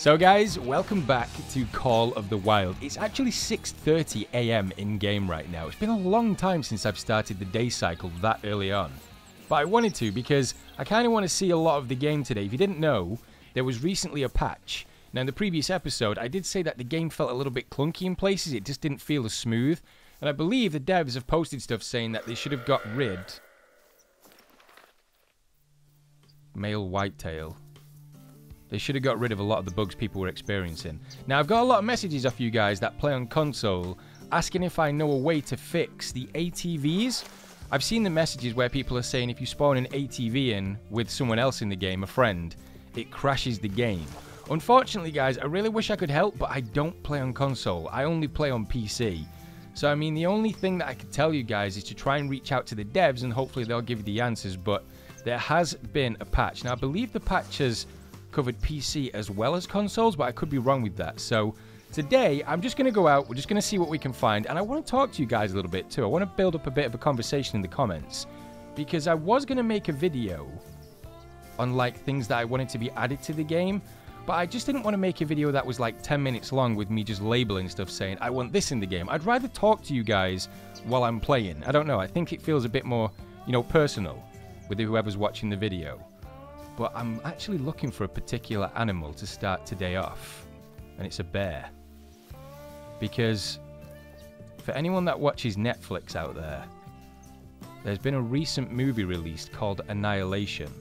So guys, welcome back to Call of the Wild. It's actually 6:30 AM in game right now. It's been a long time since I've started the day cycle that early on. But I wanted to because I kind of want to see a lot of the game today. If you didn't know, there was recently a patch. Now in the previous episode, I did say that the game felt a little bit clunky in places. It just didn't feel as smooth. And I believe the devs have posted stuff saying that they should have got rid... Male whitetail. They should have got rid of a lot of the bugs people were experiencing. Now, I've got a lot of messages off you guys that play on console asking if I know a way to fix the ATVs. I've seen the messages where people are saying if you spawn an ATV in with someone else in the game, a friend, it crashes the game. Unfortunately, guys, I really wish I could help, but I don't play on console. I only play on PC. So, I mean, the only thing that I could tell you guys is to try and reach out to the devs and hopefully they'll give you the answers, but there has been a patch. Now, I believe the patch has covered PC as well as consoles, but I could be wrong with that. So today I'm just going to go out, we're just going to see what we can find, and I want to talk to you guys a little bit too. I want to build up a bit of a conversation in the comments, because I was going to make a video on like things that I wanted to be added to the game, but I just didn't want to make a video that was like 10 minutes long with me just labeling stuff saying I want this in the game. I'd rather talk to you guys while I'm playing. I don't know, I think it feels a bit more, you know, personal with whoever's watching the video. But I'm actually looking for a particular animal to start today off, and it's a bear. Because for anyone that watches Netflix out there, there's been a recent movie released called Annihilation,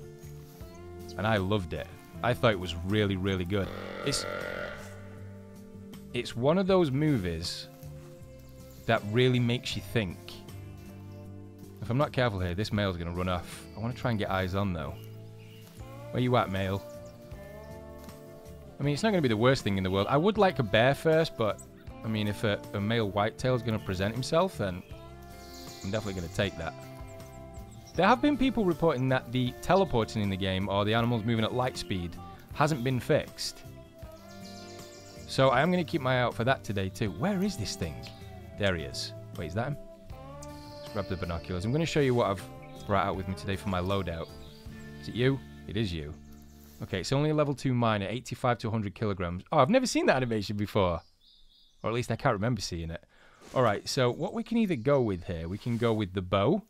and I loved it. I thought it was really, really good. It's one of those movies that really makes you think. If I'm not careful here, this male's going to run off. I want to try and get eyes on, though. Where you at, male? I mean, it's not going to be the worst thing in the world. I would like a bear first, but, I mean, if a male whitetail is going to present himself, then I'm definitely going to take that. There have been people reporting that the teleporting in the game, or the animals moving at light speed, hasn't been fixed. So I am going to keep my eye out for that today, too. Where is this thing? There he is. Wait, is that him? Let's grab the binoculars. I'm going to show you what I've brought out with me today for my loadout. Is it you? It is you. Okay, it's only a level 2 mine at 85 to 100 kilograms. Oh, I've never seen that animation before. Or at least I can't remember seeing it. Alright, so what we can either go with here, we can go with the bow,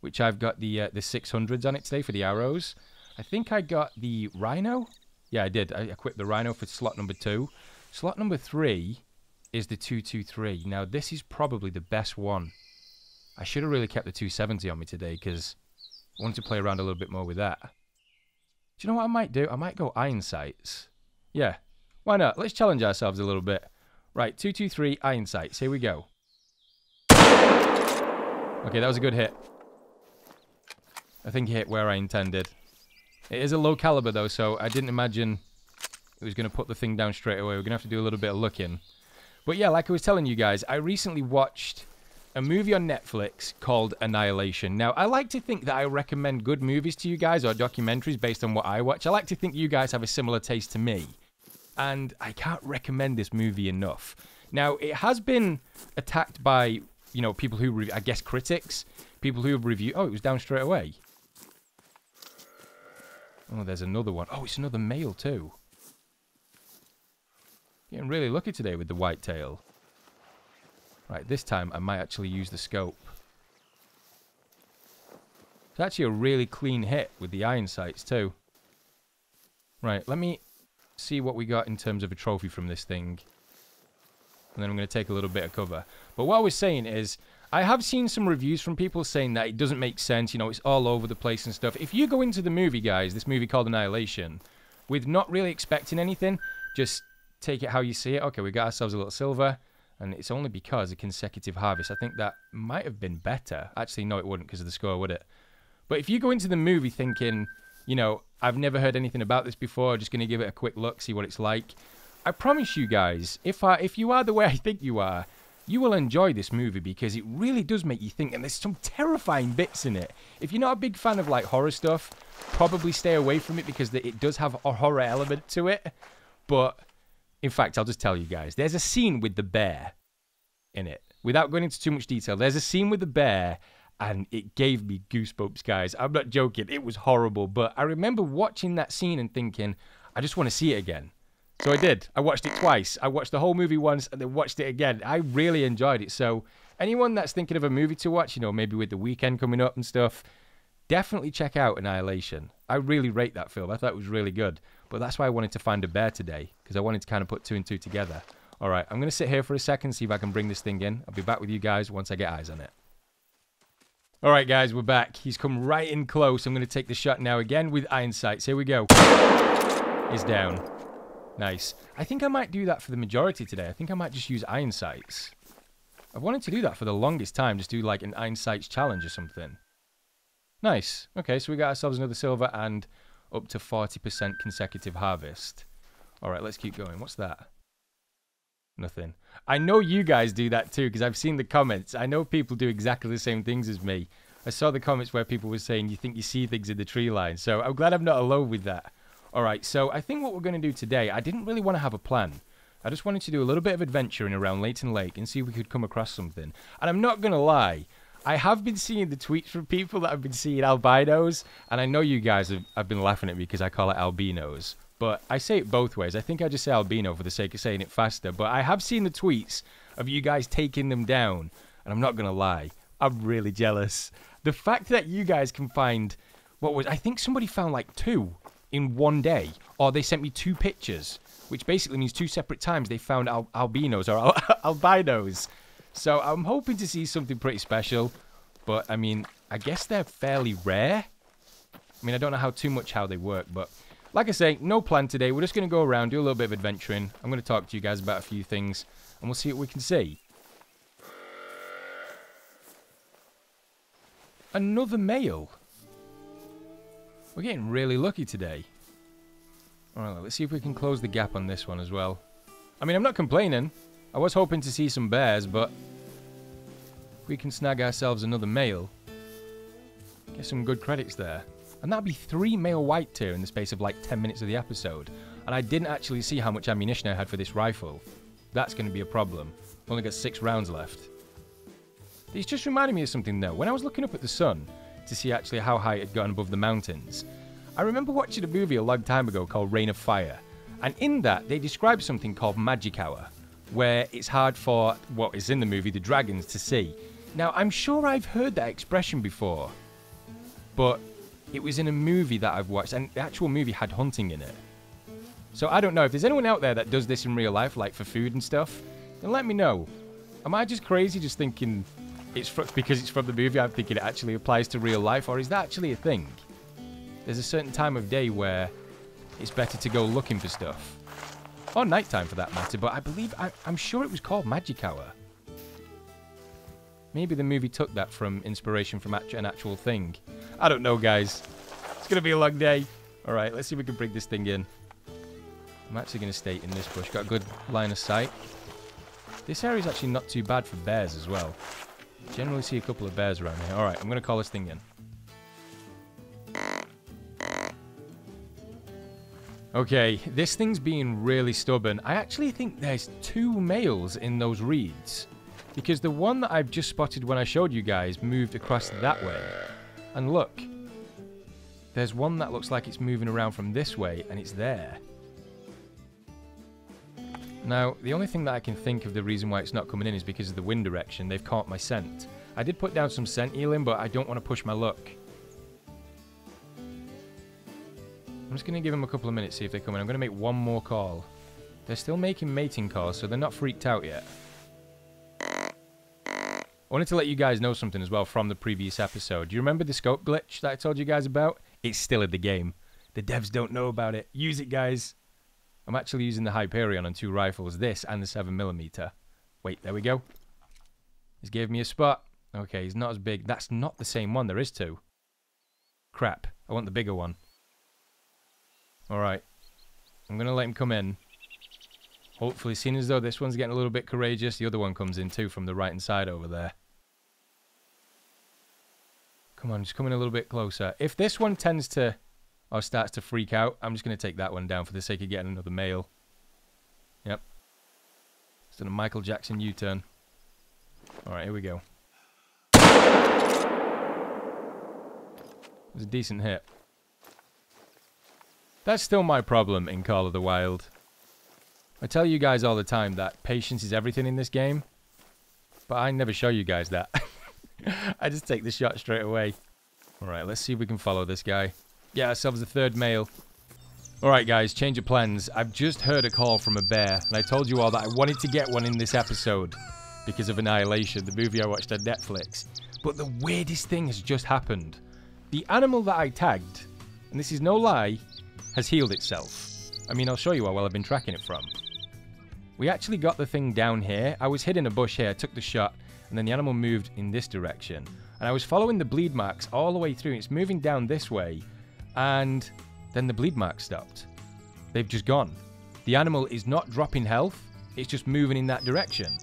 which I've got the 600s on it today for the arrows. I think I got the rhino. Yeah, I did. I equipped the rhino for slot number 2. Slot number 3 is the 223. Now, this is probably the best one. I should have really kept the 270 on me today because I wanted to play around a little bit more with that. Do you know what I might do? I might go iron sights. Yeah, why not? Let's challenge ourselves a little bit. Right, 223 iron sights. Here we go. Okay, that was a good hit. I think it hit where I intended. It is a low caliber though, so I didn't imagine it was going to put the thing down straight away. We're going to have to do a little bit of looking. But yeah, like I was telling you guys, I recently watched a movie on Netflix called Annihilation. Now, I like to think that I recommend good movies to you guys, or documentaries based on what I watch. I like to think you guys have a similar taste to me. And I can't recommend this movie enough. Now, it has been attacked by, you know, people who, I guess, critics. People who have reviewed... Oh, it was down straight away. Oh, there's another one. Oh, it's another male, too. Getting really lucky today with the whitetail. Right, this time I might actually use the scope. It's actually a really clean hit with the iron sights too. Right, let me see what we got in terms of a trophy from this thing. And then I'm going to take a little bit of cover. But what I was saying is, I have seen some reviews from people saying that it doesn't make sense, you know, it's all over the place and stuff. If you go into the movie, guys, this movie called Annihilation, with not really expecting anything, just take it how you see it. Okay, we got ourselves a little silver. And it's only because of consecutive harvest. I think that might have been better. Actually, no, it wouldn't because of the score, would it? But if you go into the movie thinking, you know, I've never heard anything about this before, just going to give it a quick look, see what it's like. I promise you guys, if you are the way I think you are, you will enjoy this movie because it really does make you think. And there's some terrifying bits in it. If you're not a big fan of, like, horror stuff, probably stay away from it because it does have a horror element to it. But... in fact, I'll just tell you guys. There's a scene with the bear in it. Without going into too much detail, there's a scene with the bear, and it gave me goosebumps, guys. I'm not joking. It was horrible. But I remember watching that scene and thinking, I just want to see it again. So I did. I watched it twice. I watched the whole movie once and then watched it again. I really enjoyed it. So anyone that's thinking of a movie to watch, you know, maybe with the weekend coming up and stuff, definitely check out Annihilation. I really rate that film. I thought it was really good. But that's why I wanted to find a bear today, because I wanted to kind of put two and two together. All right, I'm going to sit here for a second, see if I can bring this thing in. I'll be back with you guys once I get eyes on it. All right, guys, we're back. He's come right in close. I'm going to take the shot now again with iron sights. Here we go. He's down. Nice. I think I might do that for the majority today. I think I might just use iron sights. I've wanted to do that for the longest time. Just do like an iron sights challenge or something. Nice. Okay, so we got ourselves another silver and up to 40% consecutive harvest. All right, let's keep going. What's that? Nothing. I know you guys do that too, because I've seen the comments. I know people do exactly the same things as me. I saw the comments where people were saying you think you see things in the tree line. So I'm glad I'm not alone with that. All right, so I think what we're going to do today, I didn't really want to have a plan. I just wanted to do a little bit of adventuring around Layton Lake and see if we could come across something. And I'm not going to lie, I have been seeing the tweets from people that have been seeing albinos, and I know you guys have been laughing at me because I call it albinos. But I say it both ways. I think I just say albino for the sake of saying it faster. But I have seen the tweets of you guys taking them down, and I'm not going to lie, I'm really jealous. The fact that you guys can find, I think somebody found like 2 in one day, or they sent me 2 pictures, which basically means 2 separate times they found albinos or albinos. So I'm hoping to see something pretty special, but I mean, I guess they're fairly rare. I mean, I don't know how they work, but like I say, no plan today. We're just going to go around, do a little bit of adventuring. I'm going to talk to you guys about a few things, and we'll see what we can see. Another male. We're getting really lucky today. Alright, let's see if we can close the gap on this one as well. I mean, I'm not complaining. I was hoping to see some bears, but if we can snag ourselves another male, get some good credits there. And that'd be 3 male whitetail in the space of like 10 minutes of the episode. And I didn't actually see how much ammunition I had for this rifle. That's going to be a problem. I've only got 6 rounds left. It's just reminded me of something though. When I was looking up at the sun to see actually how high it had gotten above the mountains, I remember watching a movie a long time ago called Reign of Fire. And in that, they described something called magic hour, where it's hard for what is in the movie, the dragons, to see. Now, I'm sure I've heard that expression before, but it was in a movie that I've watched, and the actual movie had hunting in it. So I don't know, if there's anyone out there that does this in real life, like for food and stuff, then let me know. Am I just crazy just thinking because it's from the movie, I'm thinking it actually applies to real life, or is that actually a thing? There's a certain time of day where it's better to go looking for stuff. Or nighttime for that matter, but I'm sure it was called Magic Hour. Maybe the movie took that from inspiration from an actual thing. I don't know, guys. It's going to be a long day. All right, let's see if we can bring this thing in. I'm actually going to stay in this bush. Got a good line of sight. This area is actually not too bad for bears as well. Generally see a couple of bears around here. All right, I'm going to call this thing in. Okay, this thing's being really stubborn. I actually think there's 2 males in those reeds, because the one that I've just spotted when I showed you guys moved across that way. And look, there's one that looks like it's moving around from this way, and it's there. Now, the only thing that I can think of the reason why it's not coming in is because of the wind direction. They've caught my scent. I did put down some scent healing, but I don't want to push my luck. I'm just going to give them a couple of minutes, see if they come in. I'm going to make one more call. They're still making mating calls, so they're not freaked out yet. I wanted to let you guys know something as well from the previous episode. Do you remember the scope glitch that I told you guys about? It's still in the game. The devs don't know about it. Use it, guys. I'm actually using the Hyperion on 2 rifles, this and the 7mm. Wait, there we go. He's gave me a spot. Okay, he's not as big. That's not the same one. There is 2. Crap. I want the bigger one. Alright. I'm going to let him come in. Hopefully, seeing as though this one's getting a little bit courageous, the other one comes in too from the right-hand side over there. Come on, just come in a little bit closer. If this one tends to, or starts to freak out, I'm just going to take that one down for the sake of getting another male. Yep. It's done a Michael Jackson U-turn. Alright, here we go. It was a decent hit. That's still my problem in Call of the Wild. I tell you guys all the time that patience is everything in this game, but I never show you guys that. I just take the shot straight away. Alright, let's see if we can follow this guy. Get ourselves a third male. Alright guys, change of plans. I've just heard a call from a bear, and I told you all that I wanted to get one in this episode because of Annihilation, the movie I watched on Netflix. But the weirdest thing has just happened. The animal that I tagged, and this is no lie, has healed itself. I mean, I'll show you how well I've been tracking it from. We actually got the thing down here. I was hid in a bush here, took the shot, and then the animal moved in this direction. And I was following the bleed marks all the way through. It's moving down this way, and then the bleed marks stopped. They've just gone. The animal is not dropping health, it's just moving in that direction.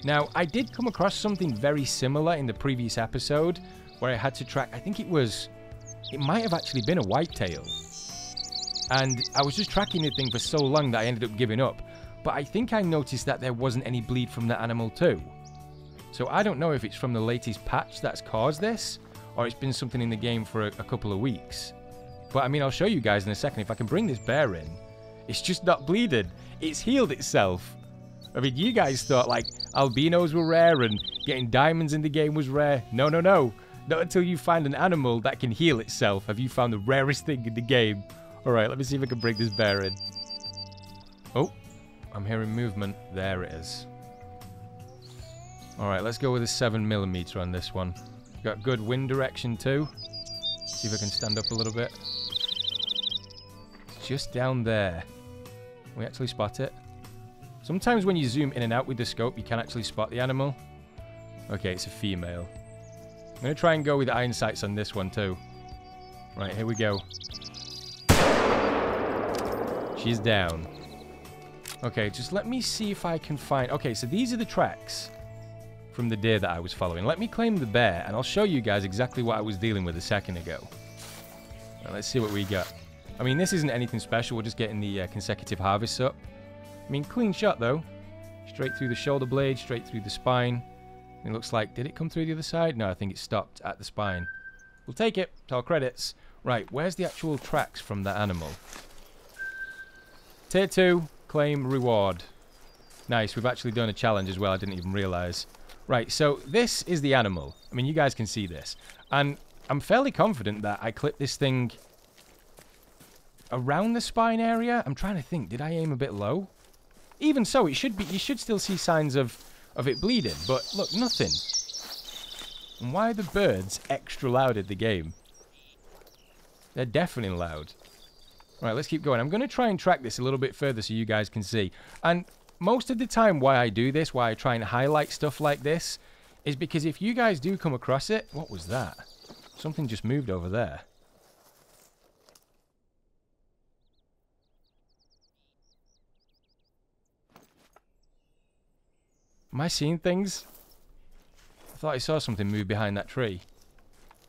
Now, I did come across something very similar in the previous episode, where I had to track, I think it might have actually been a whitetail. And I was just tracking the thing for so long that I ended up giving up. But I think I noticed that there wasn't any bleed from that animal too. So I don't know if it's from the latest patch that's caused this, or it's been something in the game for a couple of weeks. But I mean, I'll show you guys in a second. If I can bring this bear in, it's just not bleeding. It's healed itself. I mean, you guys thought like albinos were rare and getting diamonds in the game was rare. No, no, no. Not until you find an animal that can heal itself have you found the rarest thing in the game. Alright, let me see if I can bring this bear in. Oh, I'm hearing movement. There it is. Alright, let's go with a 7mm on this one. Got good wind direction too. See if I can stand up a little bit. It's just down there. Can we actually spot it? Sometimes when you zoom in and out with the scope, you can actually spot the animal. Okay, it's a female. I'm going to try and go with iron sights on this one too. Right, here we go. She's down. Okay, just let me see if I can find... Okay, so these are the tracks from the deer that I was following. Let me claim the bear, and I'll show you guys exactly what I was dealing with a second ago. Now, let's see what we got. I mean, this isn't anything special. We're just getting the consecutive harvests up. I mean, clean shot, though. Straight through the shoulder blade, straight through the spine. It looks like... Did it come through the other side? No, I think it stopped at the spine. We'll take it. It's all credits. Right, where's the actual tracks from that animal? Tier 2, claim reward. Nice, we've actually done a challenge as well. I didn't even realise. Right, so this is the animal. I mean, you guys can see this. And I'm fairly confident that I clipped this thing around the spine area. I'm trying to think. Did I aim a bit low? Even so, it should be. You should still see signs of it bleeding. But look, nothing. And why are the birds extra loud at the game? They're deafening loud. Right, let's keep going. I'm going to try and track this a little bit further so you guys can see. And most of the time why I do this, why I try and highlight stuff like this, is because if you guys do come across it... What was that? Something just moved over there. Am I seeing things? I thought I saw something move behind that tree.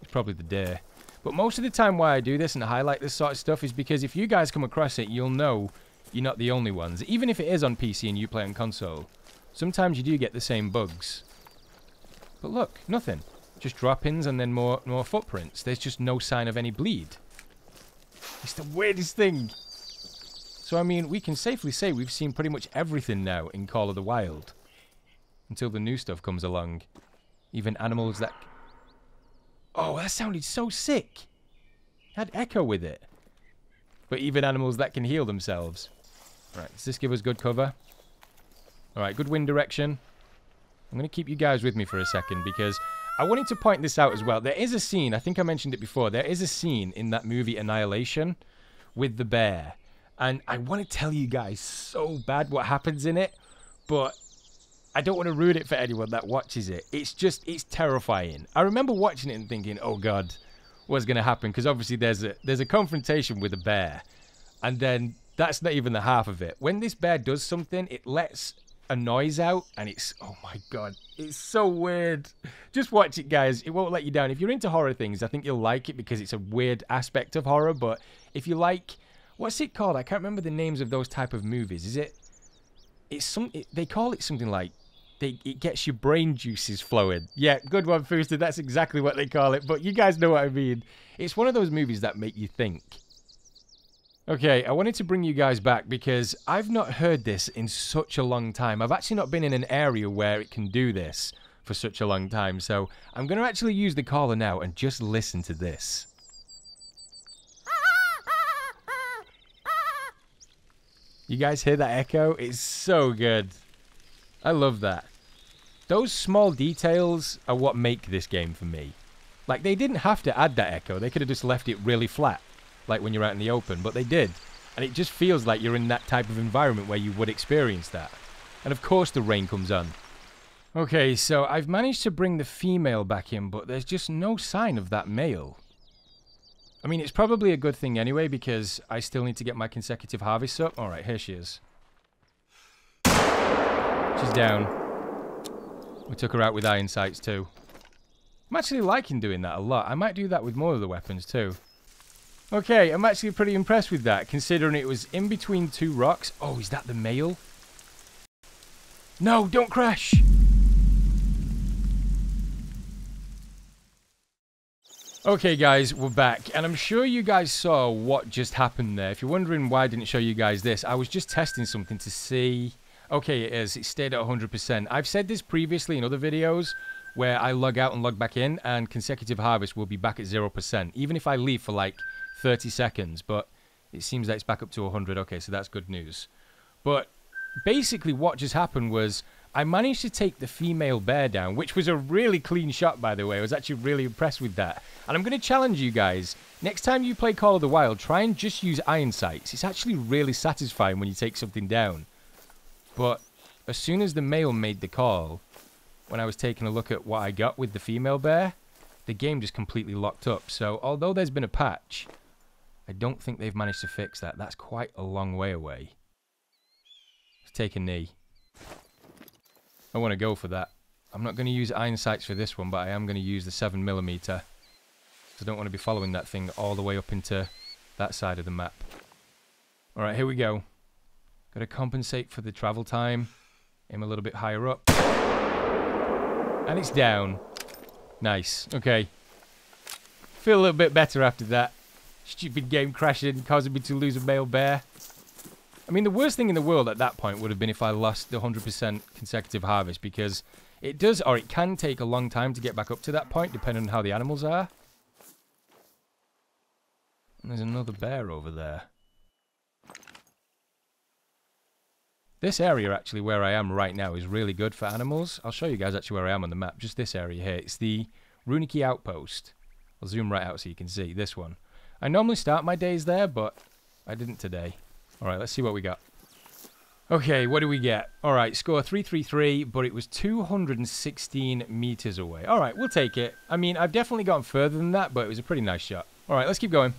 It's probably the deer. But most of the time why I do this and highlight this sort of stuff is because if you guys come across it, you'll know you're not the only ones. Even if it is on PC and you play on console, sometimes you do get the same bugs. But look, nothing. Just drop-ins and then more footprints. There's just no sign of any bleed. It's the weirdest thing. So, I mean, we can safely say we've seen pretty much everything now in Call of the Wild. Until the new stuff comes along. Even animals that... Oh, that sounded so sick. It had echo with it. But even animals that can heal themselves. Right, does this give us good cover? Alright, good wind direction. I'm going to keep you guys with me for a second because I wanted to point this out as well. There is a scene, I think I mentioned it before, there is a scene in that movie Annihilation with the bear. And I want to tell you guys so bad what happens in it, but I don't want to ruin it for anyone that watches it. It's terrifying. I remember watching it and thinking, oh God, what's going to happen? Because obviously there's a confrontation with a bear. And then that's not even the half of it. When this bear does something, it lets a noise out. And it's, oh my God, it's so weird. Just watch it, guys. It won't let you down. If you're into horror things, I think you'll like it because it's a weird aspect of horror. But if you like, what's it called? I can't remember the names of those type of movies. Is it? They call it something like, it gets your brain juices flowing. Yeah, good one, Fooster. That's exactly what they call it. But you guys know what I mean. It's one of those movies that make you think. Okay, I wanted to bring you guys back because I've not heard this in such a long time. I've actually not been in an area where it can do this for such a long time. So I'm going to actually use the caller now and just listen to this. You guys hear that echo? It's so good. I love that. Those small details are what make this game for me. Like, they didn't have to add that echo. They could have just left it really flat, like when you're out in the open, but they did. And it just feels like you're in that type of environment where you would experience that. And of course the rain comes on. Okay, so I've managed to bring the female back in, but there's just no sign of that male. I mean, it's probably a good thing anyway, because I still need to get my consecutive harvests up. Alright, here she is. She's down. We took her out with iron sights too. I'm actually liking doing that a lot. I might do that with more of the weapons too. Okay, I'm actually pretty impressed with that, considering it was in between two rocks. Oh, is that the male? No, don't crash! Okay guys, we're back, and I'm sure you guys saw what just happened there. If you're wondering why I didn't show you guys this, I was just testing something to see... Okay, it is. It stayed at 100%. I've said this previously in other videos, where I log out and log back in, and consecutive harvest will be back at 0%, even if I leave for like 30 seconds, but it seems that it's back up to 100. Okay, so that's good news. But basically what just happened was I managed to take the female bear down, which was a really clean shot, by the way. I was actually really impressed with that. And I'm going to challenge you guys, next time you play Call of the Wild, try and just use iron sights. It's actually really satisfying when you take something down. But as soon as the male made the call, when I was taking a look at what I got with the female bear, the game just completely locked up. So although there's been a patch, I don't think they've managed to fix that. That's quite a long way away. Let's take a knee. I want to go for that. I'm not going to use iron sights for this one, but I am going to use the 7mm. So I don't want to be following that thing all the way up into that side of the map. Alright, here we go. Got to compensate for the travel time. Aim a little bit higher up. And it's down. Nice. Okay. Feel a little bit better after that. Stupid game crashing, causing me to lose a male bear. I mean, the worst thing in the world at that point would have been if I lost the 100% consecutive harvest, because it does, or it can take a long time to get back up to that point, depending on how the animals are. And there's another bear over there. This area, actually, where I am right now, is really good for animals. I'll show you guys actually where I am on the map. Just this area here. It's the Runicky Outpost. I'll zoom right out so you can see this one. I normally start my days there, but I didn't today. Alright, let's see what we got. Okay, what do we get? Alright, score 333, but it was 216 meters away. Alright, we'll take it. I mean, I've definitely gotten further than that, but it was a pretty nice shot. Alright, let's keep going.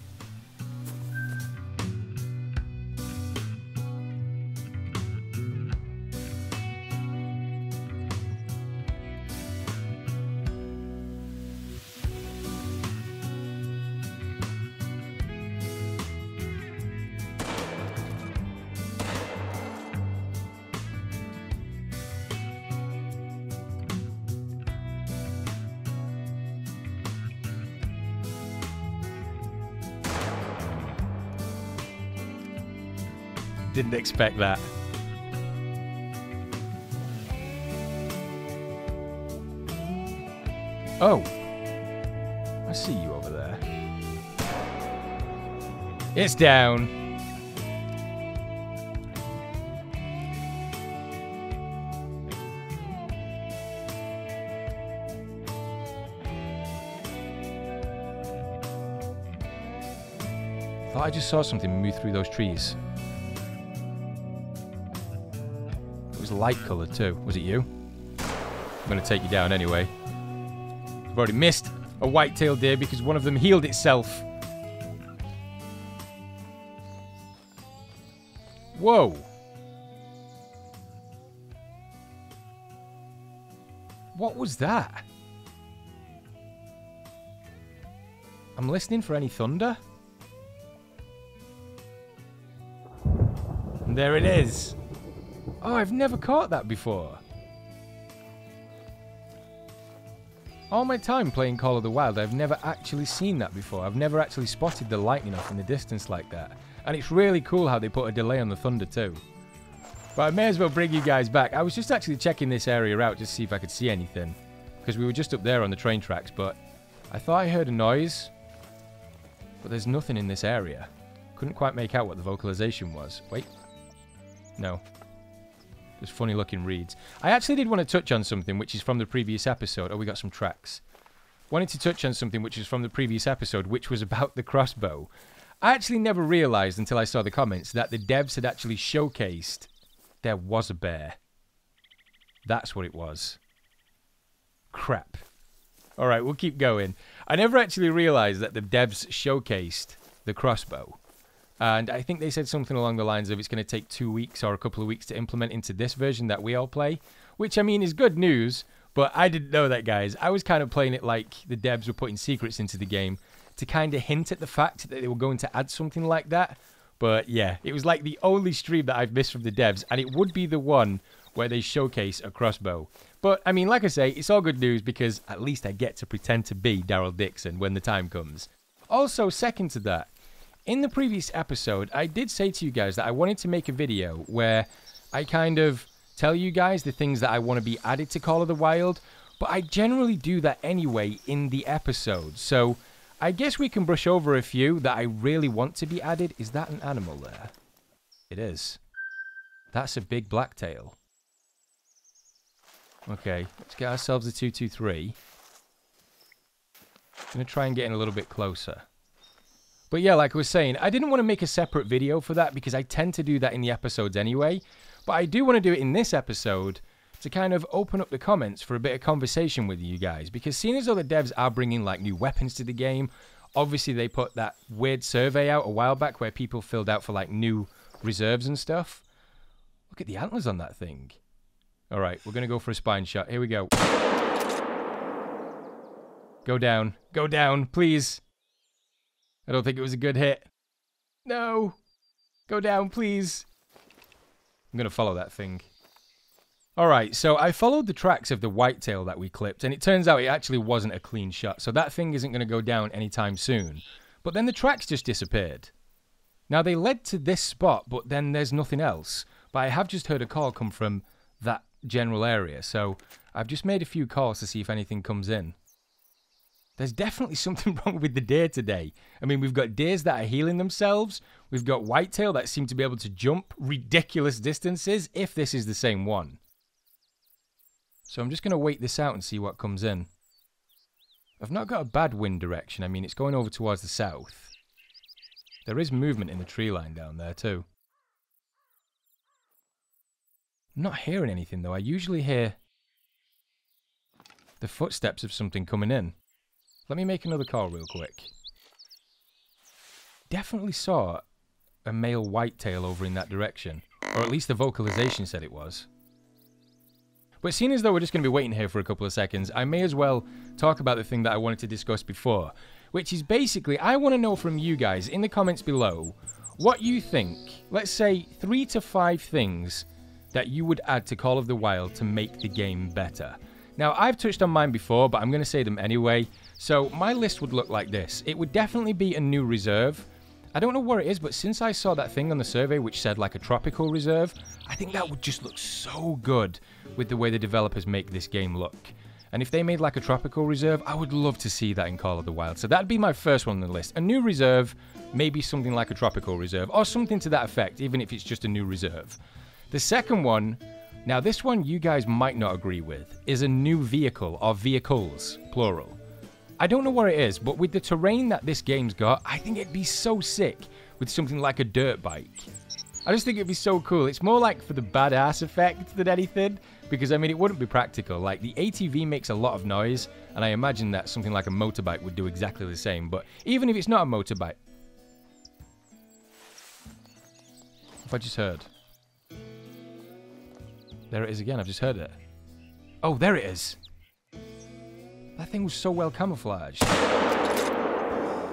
Didn't expect that. Oh, I see you over there. It's down. Thought I just saw something move through those trees. Light colour too. Was it you? I'm going to take you down anyway. I've already missed a whitetail deer because one of them healed itself. Whoa. What was that? I'm listening for any thunder. And there it is. Oh, I've never caught that before. All my time playing Call of the Wild, I've never actually seen that before. I've never actually spotted the lightning off in the distance like that. And it's really cool how they put a delay on the thunder too. But I may as well bring you guys back. I was just actually checking this area out just to see if I could see anything. Because we were just up there on the train tracks, but I thought I heard a noise. But there's nothing in this area. Couldn't quite make out what the vocalization was. Wait. No. Just funny looking reads. I actually did want to touch on something which is from the previous episode. Oh, we got some tracks. Wanted to touch on something which is from the previous episode, which was about the crossbow. I actually never realized until I saw the comments that the devs had actually showcased there was a bear. That's what it was. Crap. Alright, we'll keep going. I never actually realized that the devs showcased the crossbow. And I think they said something along the lines of it's going to take 2 weeks or a couple of weeks to implement into this version that we all play. Which, I mean, is good news, but I didn't know that, guys. I was kind of playing it like the devs were putting secrets into the game to kind of hint at the fact that they were going to add something like that. But yeah, it was like the only stream that I've missed from the devs, and it would be the one where they showcase a crossbow. But, I mean, like I say, it's all good news because at least I get to pretend to be Daryl Dixon when the time comes. Also, second to that, in the previous episode, I did say to you guys that I wanted to make a video where I kind of tell you guys the things that I want to be added to Call of the Wild, but I generally do that anyway in the episode. So I guess we can brush over a few that I really want to be added. Is that an animal there? It is. That's a big blacktail. Okay, let's get ourselves a 223. I'm going to try and get in a little bit closer. But yeah, like I was saying, I didn't want to make a separate video for that because I tend to do that in the episodes anyway. But I do want to do it in this episode to kind of open up the comments for a bit of conversation with you guys. Because seeing as though the devs are bringing like new weapons to the game, obviously they put that weird survey out a while back where people filled out for like new reserves and stuff. Look at the antlers on that thing. Alright, we're going to go for a spine shot. Here we go. Go down, please. I don't think it was a good hit. No. Go down, please. I'm going to follow that thing. Alright, so I followed the tracks of the whitetail that we clipped, and it turns out it actually wasn't a clean shot, so that thing isn't going to go down anytime soon. But then the tracks just disappeared. Now, they led to this spot, but then there's nothing else. But I have just heard a call come from that general area, so I've just made a few calls to see if anything comes in. There's definitely something wrong with the deer today. I mean, we've got deers that are healing themselves. We've got whitetail that seem to be able to jump ridiculous distances, if this is the same one. So I'm just going to wait this out and see what comes in. I've not got a bad wind direction. I mean, it's going over towards the south. There is movement in the tree line down there too. I'm not hearing anything though. I usually hear the footsteps of something coming in. Let me make another call real quick. Definitely saw a male whitetail over in that direction. Or at least the vocalization said it was. But seeing as though we're just going to be waiting here for a couple of seconds, I may as well talk about the thing that I wanted to discuss before. Which is basically, I want to know from you guys in the comments below what you think. Let's say 3 to 5 things that you would add to Call of the Wild to make the game better. Now, I've touched on mine before, but I'm going to say them anyway. So, my list would look like this. It would definitely be a new reserve. I don't know where it is, but since I saw that thing on the survey which said like a tropical reserve, I think that would just look so good with the way the developers make this game look. And if they made like a tropical reserve, I would love to see that in Call of the Wild. So that'd be my first one on the list. A new reserve, maybe something like a tropical reserve, or something to that effect, even if it's just a new reserve. The second one, now this one you guys might not agree with, is a new vehicle, or vehicles, plural. I don't know where it is, but with the terrain that this game's got, I think it'd be so sick with something like a dirt bike. I just think it'd be so cool. It's more like for the badass effect than anything, because I mean it wouldn't be practical. Like the ATV makes a lot of noise, and I imagine that something like a motorbike would do exactly the same, but even if it's not a motorbike... What have I just heard? There it is again, I've just heard it. Oh, there it is! That thing was so well camouflaged.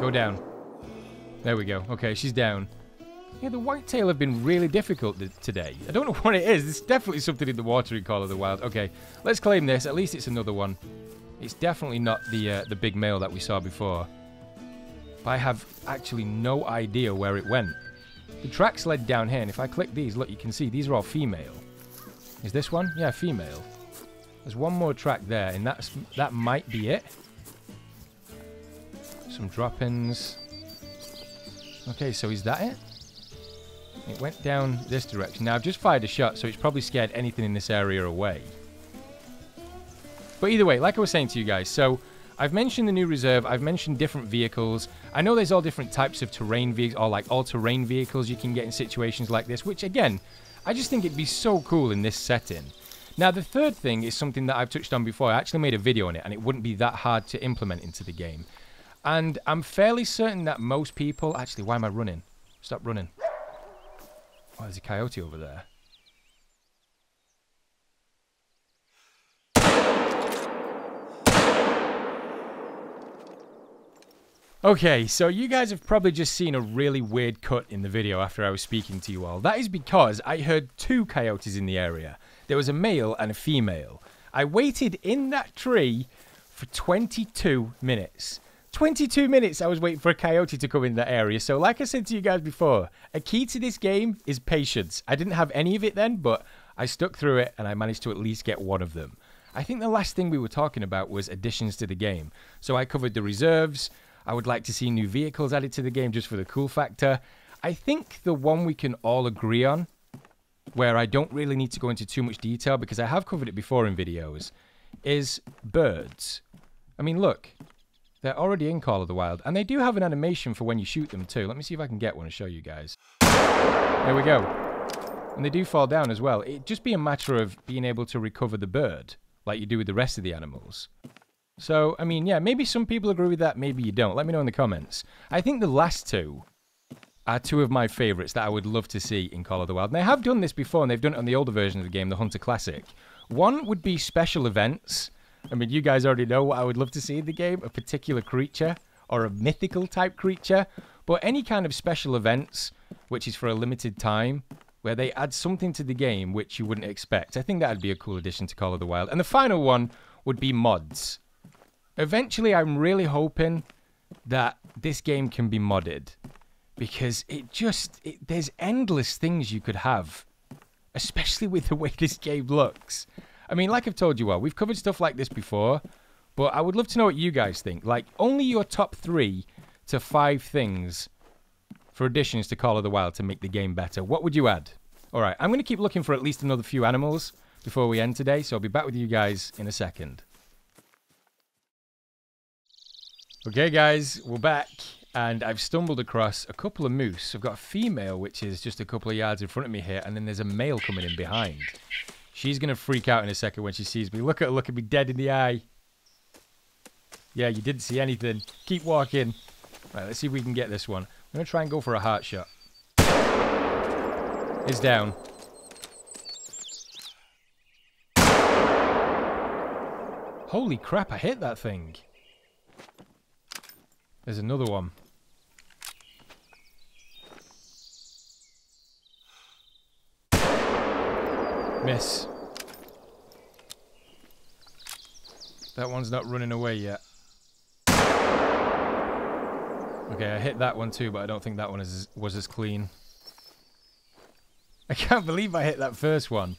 Go down. There we go. Okay, she's down. Yeah, the whitetail have been really difficult today. I don't know what it is. There's definitely something in the water in Call of the Wild. Okay, let's claim this. At least it's another one. It's definitely not the big male that we saw before. But I have actually no idea where it went. The tracks led down here, and if I click these, look, you can see these are all female. Is this one? Yeah, female. There's one more track there, and that might be it. Some drop-ins. Okay, so is that it? It went down this direction. Now, I've just fired a shot, so it's probably scared anything in this area away. But either way, like I was saying to you guys, so I've mentioned the new reserve, I've mentioned different vehicles. I know there's all different types of terrain vehicles, or like all-terrain vehicles you can get in situations like this, which again, I just think it'd be so cool in this setting. Now, the third thing is something that I've touched on before. I actually made a video on it, and it wouldn't be that hard to implement into the game. And I'm fairly certain that most people... Actually, why am I running? Stop running. Oh, there's a coyote over there. Okay, so you guys have probably just seen a really weird cut in the video after I was speaking to you all. That is because I heard two coyotes in the area. There was a male and a female. I waited in that tree for 22 minutes. 22 minutes I was waiting for a coyote to come in that area. So like I said to you guys before, a key to this game is patience. I didn't have any of it then, but I stuck through it and I managed to at least get one of them. I think the last thing we were talking about was additions to the game. So I covered the reserves. I would like to see new vehicles added to the game just for the cool factor. I think the one we can all agree on, where I don't really need to go into too much detail because I have covered it before in videos, is birds. I mean, look. They're already in Call of the Wild, and they do have an animation for when you shoot them too. Let me see if I can get one and show you guys. There we go. And they do fall down as well. It'd just be a matter of being able to recover the bird, like you do with the rest of the animals. So, I mean, yeah, maybe some people agree with that, maybe you don't. Let me know in the comments. I think the last two are two of my favorites that I would love to see in Call of the Wild. And they have done this before, and they've done it on the older version of the game, the Hunter Classic. One would be special events. I mean, you guys already know what I would love to see in the game, a particular creature or a mythical type creature, but any kind of special events, which is for a limited time, where they add something to the game which you wouldn't expect. I think that would be a cool addition to Call of the Wild. And the final one would be mods. Eventually, I'm really hoping that this game can be modded, because there's endless things you could have, especially with the way this game looks. I mean, like I've told you all, we've covered stuff like this before, but I would love to know what you guys think. Like, only your top 3 to 5 things for additions to Call of the Wild to make the game better. What would you add? Alright, I'm going to keep looking for at least another few animals before we end today, so I'll be back with you guys in a second. Okay, guys, we're back, and I've stumbled across a couple of moose. I've got a female, which is just a couple of yards in front of me here, and then there's a male coming in behind. She's going to freak out in a second when she sees me. Look at her looking me dead in the eye. Yeah, you didn't see anything. Keep walking. Right, let's see if we can get this one. I'm going to try and go for a heart shot. It's down. Holy crap, I hit that thing. There's another one. Miss. That one's not running away yet. Okay, I hit that one too, but I don't think that one was as clean. I can't believe I hit that first one.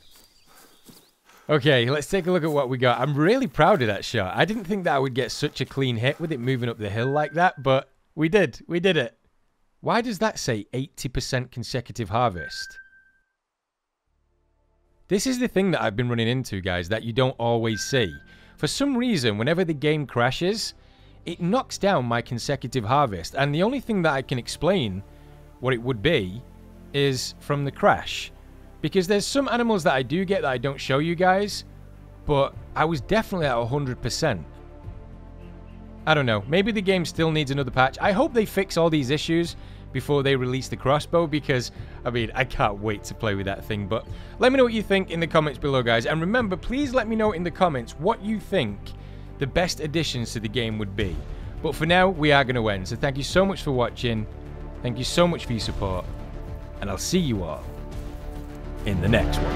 Okay, let's take a look at what we got. I'm really proud of that shot. I didn't think that I would get such a clean hit with it moving up the hill like that, but we did. We did it. Why does that say 80% consecutive harvest? This is the thing that I've been running into, guys, that you don't always see. For some reason, whenever the game crashes, it knocks down my consecutive harvest. And the only thing that I can explain what it would be is from the crash. Because there's some animals that I do get that I don't show you guys, but I was definitely at 100%. I don't know. Maybe the game still needs another patch. I hope they fix all these issues before they release the crossbow, because, I mean, I can't wait to play with that thing. But let me know what you think in the comments below, guys. And remember, please let me know in the comments what you think the best additions to the game would be. But for now, we are going to end. So thank you so much for watching. Thank you so much for your support. And I'll see you all in the next one.